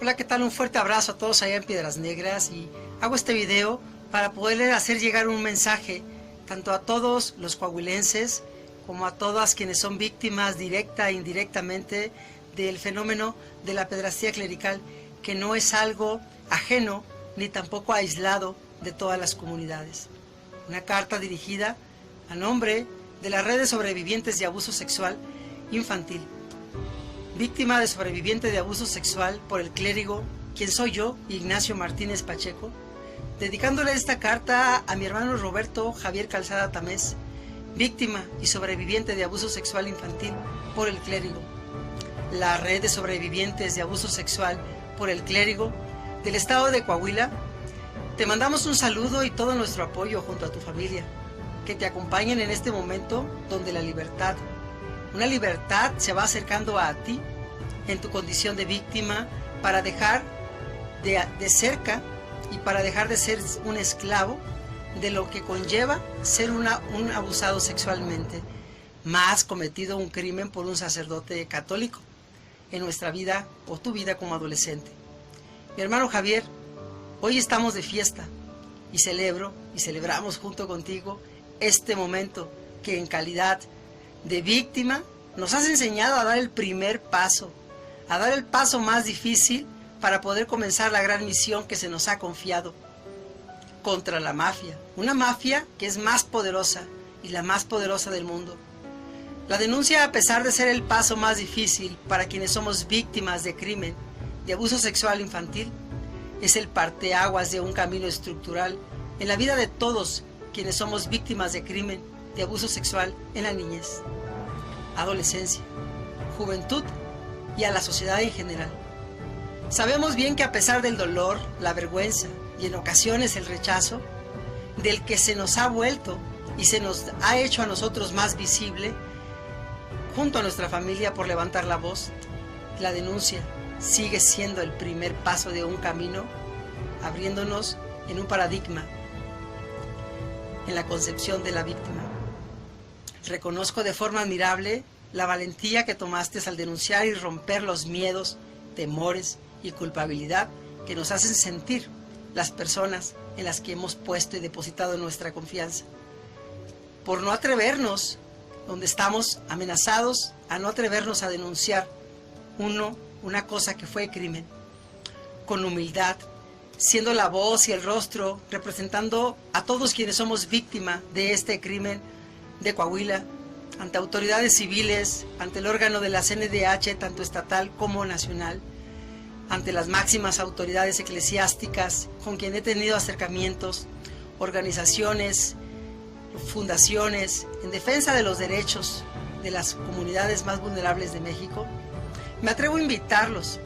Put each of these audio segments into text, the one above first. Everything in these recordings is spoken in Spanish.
Hola, ¿qué tal? Un fuerte abrazo a todos allá en Piedras Negras, y hago este video para poder hacer llegar un mensaje tanto a todos los coahuilenses como a todas quienes son víctimas directa e indirectamente del fenómeno de la pederastía clerical, que no es algo ajeno ni tampoco aislado de todas las comunidades. Una carta dirigida a nombre de la red de sobrevivientes de abuso sexual infantil, víctima de sobreviviente de abuso sexual por el clérigo, quien soy yo, Ignacio Martínez Pacheco, dedicándole esta carta a mi hermano Roberto Javier Calzada Tamés, víctima y sobreviviente de abuso sexual infantil por el clérigo. La red de sobrevivientes de abuso sexual por el clérigo del estado de Coahuila, te mandamos un saludo y todo nuestro apoyo junto a tu familia, que te acompañen en este momento donde la libertad, una libertad, se va acercando a ti en tu condición de víctima, para dejar de cerca y para dejar de ser un esclavo de lo que conlleva ser un abusado sexualmente, más cometido un crimen por un sacerdote católico en nuestra vida o tu vida como adolescente. Mi hermano Javier, hoy estamos de fiesta y celebramos junto contigo este momento que en calidad de víctima nos has enseñado a dar el primer paso, a dar el paso más difícil para poder comenzar la gran misión que se nos ha confiado contra la mafia, una mafia que es más poderosa y la más poderosa del mundo. La denuncia, a pesar de ser el paso más difícil para quienes somos víctimas de crimen, de abuso sexual infantil, es el parteaguas de un camino estructural en la vida de todos quienes somos víctimas de crimen, de abuso sexual en la niñez, adolescencia, juventud y a la sociedad en general. Sabemos bien que a pesar del dolor, la vergüenza y en ocasiones el rechazo, del que se nos ha vuelto y se nos ha hecho a nosotros más visible, junto a nuestra familia por levantar la voz, la denuncia sigue siendo el primer paso de un camino, abriéndonos en un paradigma, en la concepción de la víctima. Reconozco de forma admirable la valentía que tomaste al denunciar y romper los miedos, temores y culpabilidad que nos hacen sentir las personas en las que hemos puesto y depositado nuestra confianza. Por no atrevernos, donde estamos amenazados, a no atrevernos a denunciar una cosa que fue crimen, con humildad, siendo la voz y el rostro, representando a todos quienes somos víctimas de este crimen de Coahuila, ante autoridades civiles, ante el órgano de la CNDH, tanto estatal como nacional, ante las máximas autoridades eclesiásticas con quien he tenido acercamientos, organizaciones, fundaciones en defensa de los derechos de las comunidades más vulnerables de México. Me atrevo a invitarlos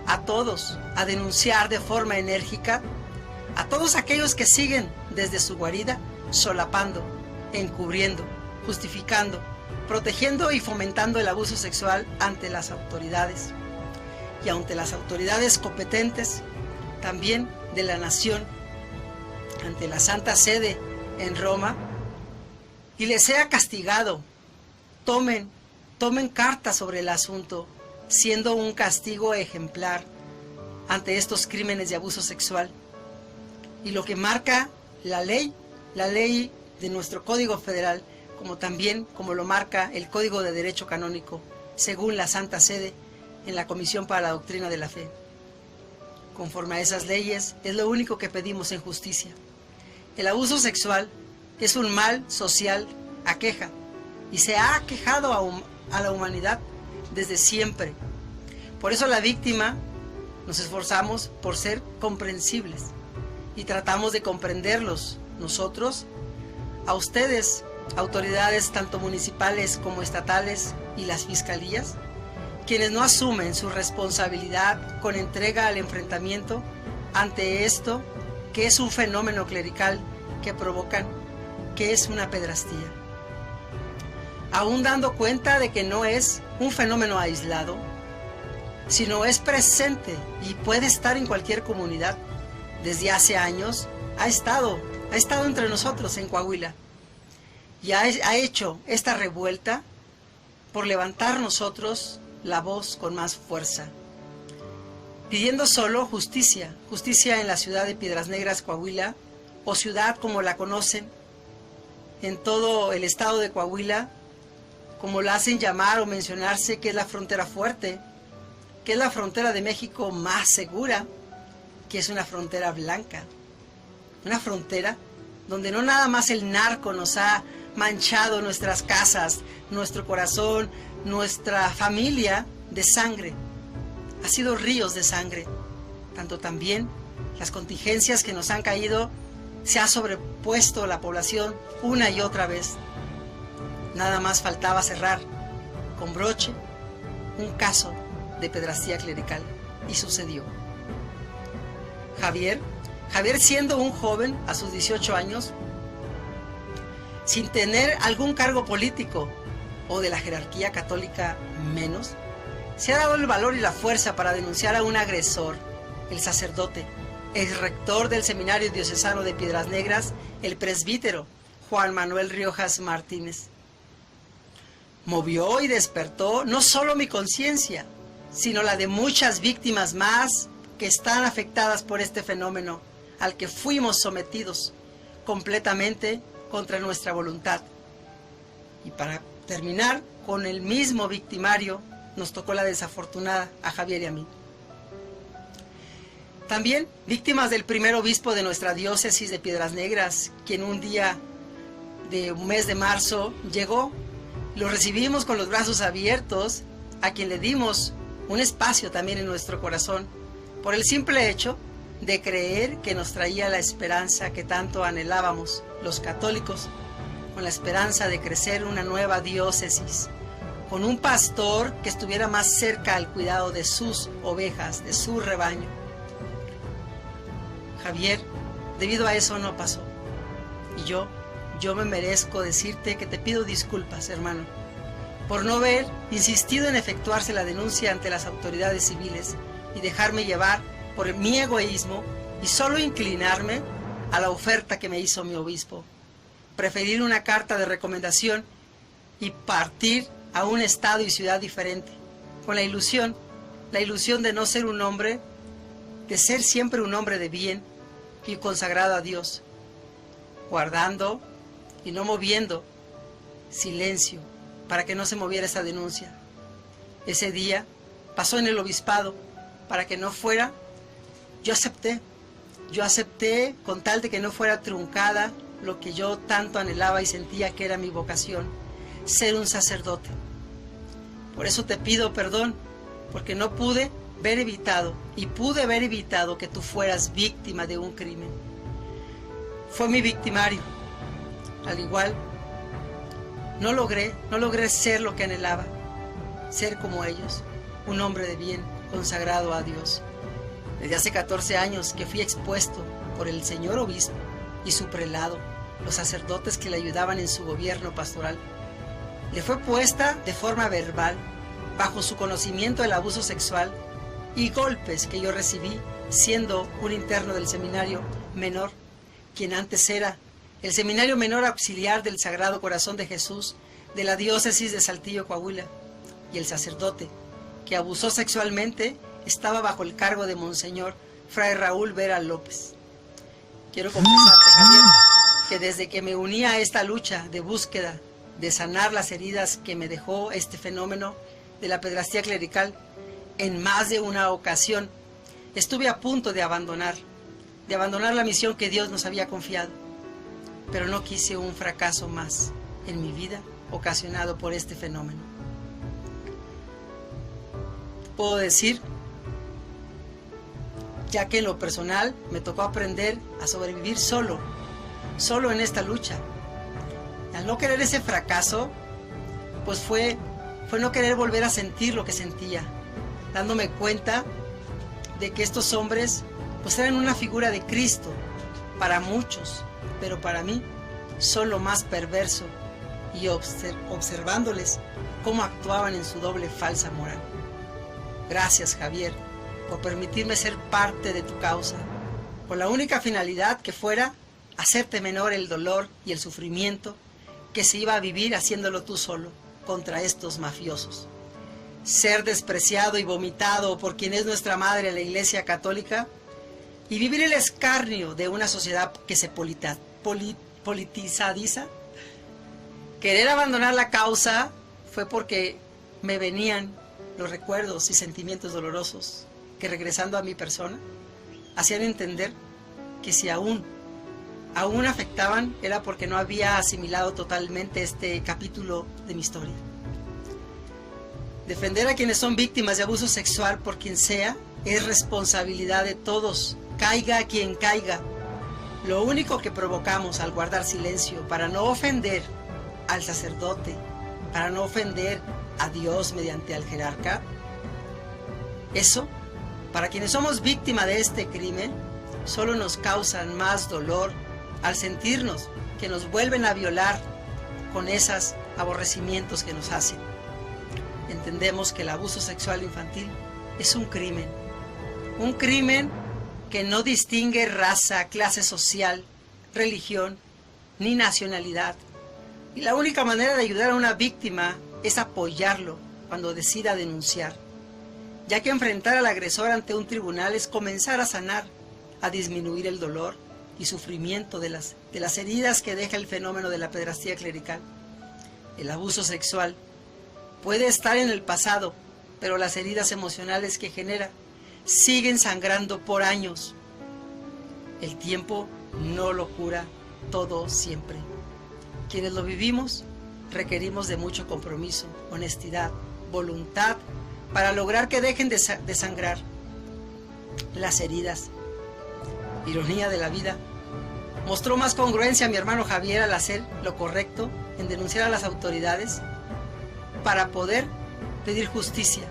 a todos a denunciar de forma enérgica a todos aquellos que siguen desde su guarida solapando, encubriendo, justificando, protegiendo y fomentando el abuso sexual ante las autoridades y ante las autoridades competentes también de la nación, ante la Santa Sede en Roma, y les sea castigado. Tomen carta sobre el asunto, siendo un castigo ejemplar ante estos crímenes de abuso sexual. Y lo que marca la ley de nuestro Código Federal, como también como lo marca el Código de Derecho Canónico, según la Santa Sede en la Comisión para la Doctrina de la Fe. Conforme a esas leyes, es lo único que pedimos en justicia. El abuso sexual es un mal social, aqueja, y se ha aquejado a la humanidad desde siempre. Por eso la víctima nos esforzamos por ser comprensibles y tratamos de comprenderlos nosotros, a ustedes, autoridades tanto municipales como estatales y las fiscalías, quienes no asumen su responsabilidad con entrega al enfrentamiento ante esto, que es un fenómeno clerical que provocan, que es una pederastía. Aún dando cuenta de que no es un fenómeno aislado, sino es presente y puede estar en cualquier comunidad. Desde hace años ha estado entre nosotros en Coahuila y ha hecho esta revuelta por levantar nosotros la voz con más fuerza. pidiendo solo justicia, justicia en la ciudad de Piedras Negras, Coahuila, o ciudad como la conocen en todo el estado de Coahuila, como la hacen llamar o mencionarse, que es la frontera fuerte, que es la frontera de México más segura, que es una frontera blanca, una frontera donde no nada más el narco nos ha manchado nuestras casas, nuestro corazón, nuestra familia de sangre, ha sido ríos de sangre, tanto también las contingencias que nos han caído, se ha sobrepuesto la población una y otra vez. Nada más faltaba cerrar con broche un caso de pederastía clerical, y sucedió. Javier siendo un joven a sus 18 años, sin tener algún cargo político o de la jerarquía católica menos, se ha dado el valor y la fuerza para denunciar a un agresor, el sacerdote, el rector del Seminario Diocesano de Piedras Negras, el presbítero Juan Manuel Riojas Martínez. Movió y despertó no solo mi conciencia, sino la de muchas víctimas más que están afectadas por este fenómeno al que fuimos sometidos completamente contra nuestra voluntad. Y para terminar con el mismo victimario, nos tocó la desafortunada a Javier y a mí. También víctimas del primer obispo de nuestra diócesis de Piedras Negras, quien un día de un mes de marzo llegó. Lo recibimos con los brazos abiertos, a quien le dimos un espacio también en nuestro corazón, por el simple hecho de creer que nos traía la esperanza que tanto anhelábamos los católicos, con la esperanza de crecer una nueva diócesis, con un pastor que estuviera más cerca al cuidado de sus ovejas, de su rebaño. Javier, debido a eso no pasó. Y yo me merezco decirte que te pido disculpas, hermano, por no haber insistido en efectuarse la denuncia ante las autoridades civiles y dejarme llevar por mi egoísmo y solo inclinarme a la oferta que me hizo mi obispo. Preferir una carta de recomendación y partir a un estado y ciudad diferente, con la ilusión de no ser un hombre, de ser siempre un hombre de bien y consagrado a Dios, guardando y no moviendo silencio para que no se moviera esa denuncia. Ese día pasó en el obispado para que no fuera. Yo acepté con tal de que no fuera truncada lo que yo tanto anhelaba y sentía que era mi vocación, ser un sacerdote. Por eso te pido perdón, porque no pude haber evitado que tú fueras víctima de un crimen. Fue mi victimario. Al igual, no logré ser lo que anhelaba, ser como ellos, un hombre de bien, consagrado a Dios. Desde hace 14 años que fui expuesto por el señor obispo y su prelado, los sacerdotes que le ayudaban en su gobierno pastoral. Le fue puesta de forma verbal, bajo su conocimiento, el abuso sexual y golpes que yo recibí siendo un interno del seminario menor, quien antes era el Seminario Menor Auxiliar del Sagrado Corazón de Jesús de la diócesis de Saltillo, Coahuila, y el sacerdote que abusó sexualmente estaba bajo el cargo de Monseñor Fray Raúl Vera López. Quiero confesarte, Javier, que desde que me uní a esta lucha de búsqueda de sanar las heridas que me dejó este fenómeno de la pederastía clerical, en más de una ocasión estuve a punto de abandonar la misión que Dios nos había confiado, pero no quise un fracaso más en mi vida ocasionado por este fenómeno. Puedo decir, ya que en lo personal me tocó aprender a sobrevivir solo en esta lucha. Al no querer ese fracaso, pues fue no querer volver a sentir lo que sentía, dándome cuenta de que estos hombres pues eran una figura de Cristo para muchos, pero para mí son lo más perverso, y observándoles cómo actuaban en su doble falsa moral. Gracias, Javier, por permitirme ser parte de tu causa, con la única finalidad que fuera hacerte menor el dolor y el sufrimiento que se iba a vivir haciéndolo tú solo contra estos mafiosos. ser despreciado y vomitado por quien es nuestra madre, la Iglesia Católica, y vivir el escarnio de una sociedad que se politizadiza. Querer abandonar la causa fue porque me venían los recuerdos y sentimientos dolorosos que, regresando a mi persona, hacían entender que si aún afectaban, era porque no había asimilado totalmente este capítulo de mi historia. Defender a quienes son víctimas de abuso sexual por quien sea es responsabilidad de todos, caiga quien caiga. Lo único que provocamos al guardar silencio para no ofender al sacerdote, para no ofender a Dios mediante al jerarca, eso, para quienes somos víctimas de este crimen, solo nos causan más dolor al sentirnos que nos vuelven a violar con esos aborrecimientos que nos hacen. Entendemos que el abuso sexual infantil es un crimen que no distingue raza, clase social, religión, ni nacionalidad. Y la única manera de ayudar a una víctima es apoyarlo cuando decida denunciar, ya que enfrentar al agresor ante un tribunal es comenzar a sanar, a disminuir el dolor y sufrimiento de las heridas que deja el fenómeno de la pederastía clerical. El abuso sexual puede estar en el pasado, pero las heridas emocionales que genera siguen sangrando por años. El tiempo no lo cura todo siempre. Quienes lo vivimos requerimos de mucho compromiso, honestidad, voluntad para lograr que dejen de sangrar las heridas. Ironía de la vida. Mostró más congruencia mi hermano Javier al hacer lo correcto en denunciar a las autoridades para poder pedir justicia,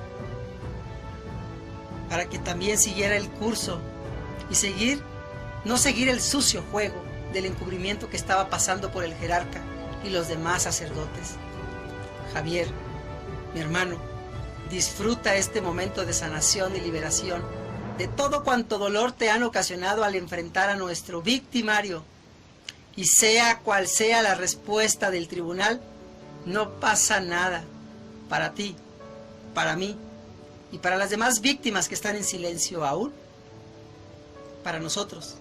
para que también siguiera el curso y no seguir el sucio juego del encubrimiento que estaba pasando por el jerarca y los demás sacerdotes. Javier, mi hermano, disfruta este momento de sanación y liberación de todo cuanto dolor te han ocasionado al enfrentar a nuestro victimario. Y sea cual sea la respuesta del tribunal, no pasa nada para ti, para mí y para las demás víctimas que están en silencio aún. Para nosotros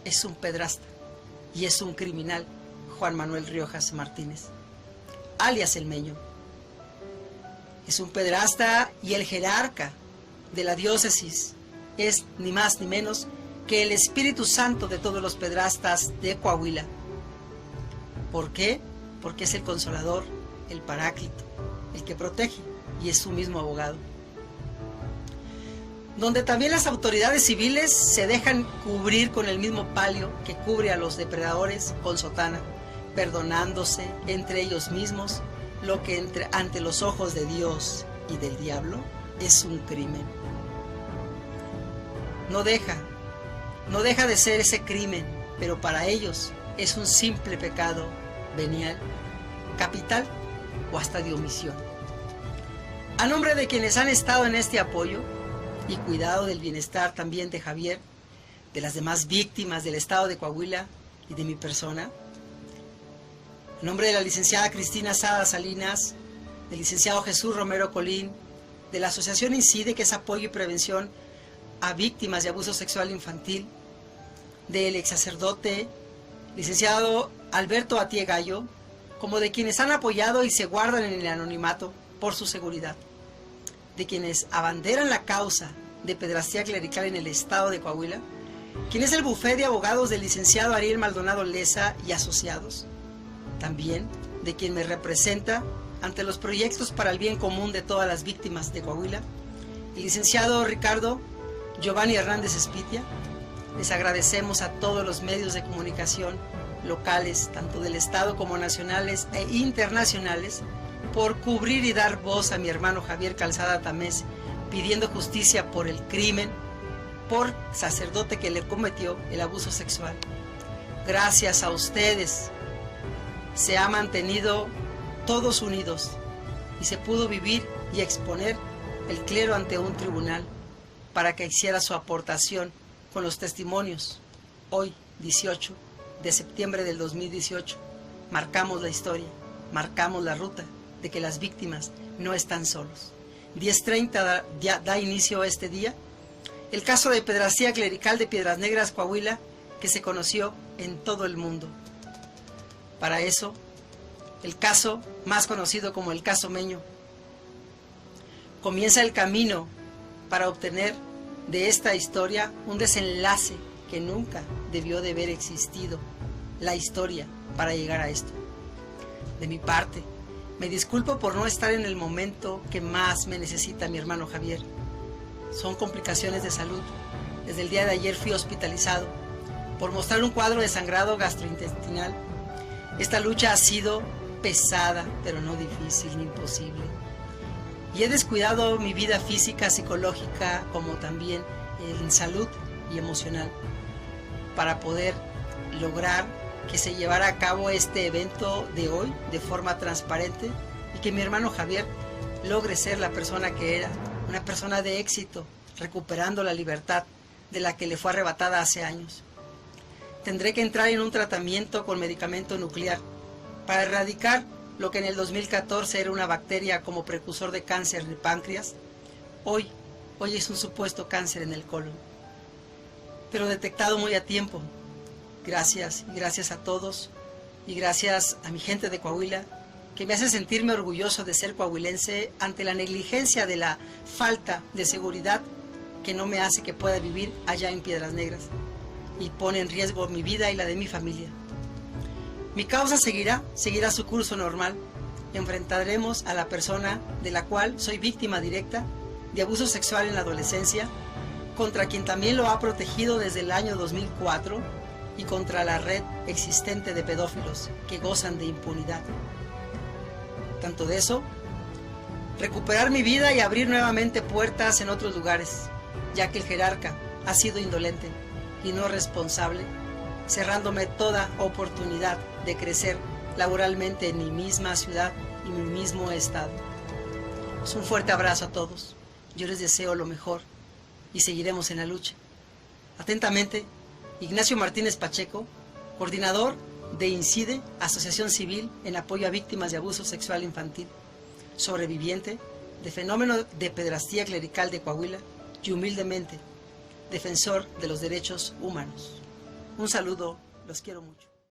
es un pedrasta y es un criminal, Juan Manuel Riojas Martínez, alias El Meño. Es un pedrasta y el jerarca de la diócesis es ni más ni menos que el Espíritu Santo de todos los pedrastas de Coahuila. ¿Por qué? Porque es el consolador, el paráclito, el que protege y es su mismo abogado. Donde también las autoridades civiles se dejan cubrir con el mismo palio que cubre a los depredadores con sotana, perdonándose entre ellos mismos lo que ante los ojos de Dios y del diablo es un crimen. No deja de ser ese crimen, pero para ellos es un simple pecado venial, capital o hasta de omisión. A nombre de quienes han estado en este apoyo y cuidado del bienestar también de Javier, de las demás víctimas del estado de Coahuila y de mi persona, en nombre de la licenciada Cristina Sada Salinas, del licenciado Jesús Romero Colín, de la Asociación Incide, que es apoyo y prevención a víctimas de abuso sexual infantil, del ex sacerdote licenciado Alberto Atié Gallo, como de quienes han apoyado y se guardan en el anonimato por su seguridad, de quienes abanderan la causa de pederastía clerical en el estado de Coahuila, quien es el bufete de abogados del licenciado Ariel Maldonado Leza y asociados, también de quien me representa ante los proyectos para el bien común de todas las víctimas de Coahuila, el licenciado Ricardo Giovanni Hernández Espitia. Les agradecemos a todos los medios de comunicación locales, tanto del estado como nacionales e internacionales, por cubrir y dar voz a mi hermano Javier Calzada Tamés, pidiendo justicia por el crimen, por sacerdote que le cometió el abuso sexual. Gracias a ustedes se ha mantenido todos unidos y se pudo vivir y exponer el clero ante un tribunal para que hiciera su aportación con los testimonios. Hoy, 18 de septiembre del 2018, marcamos la historia, marcamos la ruta de que las víctimas no están solos. 10:30 da inicio a este día el caso de Pederastía Clerical de Piedras Negras, Coahuila, que se conoció en todo el mundo. Para eso, el caso más conocido como el caso Meño. Comienza el camino para obtener de esta historia un desenlace que nunca debió de haber existido, la historia para llegar a esto. De mi parte, me disculpo por no estar en el momento que más me necesita mi hermano Javier. Son complicaciones de salud. Desde el día de ayer fui hospitalizado por mostrar un cuadro de sangrado gastrointestinal. Esta lucha ha sido pesada, pero no difícil ni imposible. Y he descuidado mi vida física, psicológica, como también en salud y emocional, para poder lograr que se llevara a cabo este evento de hoy de forma transparente y que mi hermano Javier logre ser la persona que era, una persona de éxito, recuperando la libertad de la que le fue arrebatada hace años. Tendré que entrar en un tratamiento con medicamento nuclear para erradicar lo que en el 2014 era una bacteria como precursor de cáncer de páncreas. Hoy es un supuesto cáncer en el colon, pero detectado muy a tiempo. Gracias a todos y gracias a mi gente de Coahuila, que me hace sentirme orgulloso de ser coahuilense ante la negligencia de la falta de seguridad que no me hace que pueda vivir allá en Piedras Negras y pone en riesgo mi vida y la de mi familia. Mi causa seguirá su curso normal. Enfrentaremos a la persona de la cual soy víctima directa de abuso sexual en la adolescencia, contra quien también lo ha protegido desde el año 2004 y contra la red existente de pedófilos que gozan de impunidad. Tanto de eso, recuperar mi vida y abrir nuevamente puertas en otros lugares, ya que el jerarca ha sido indolente y no responsable, cerrándome toda oportunidad de crecer laboralmente en mi misma ciudad y mi mismo estado. Un fuerte abrazo a todos. Yo les deseo lo mejor y seguiremos en la lucha. Atentamente, Ignacio Martínez Pacheco, coordinador de INCIDE, Asociación Civil en apoyo a víctimas de abuso sexual infantil, sobreviviente de fenómeno de pederastía clerical de Coahuila y humildemente defensor de los derechos humanos. Un saludo, los quiero mucho.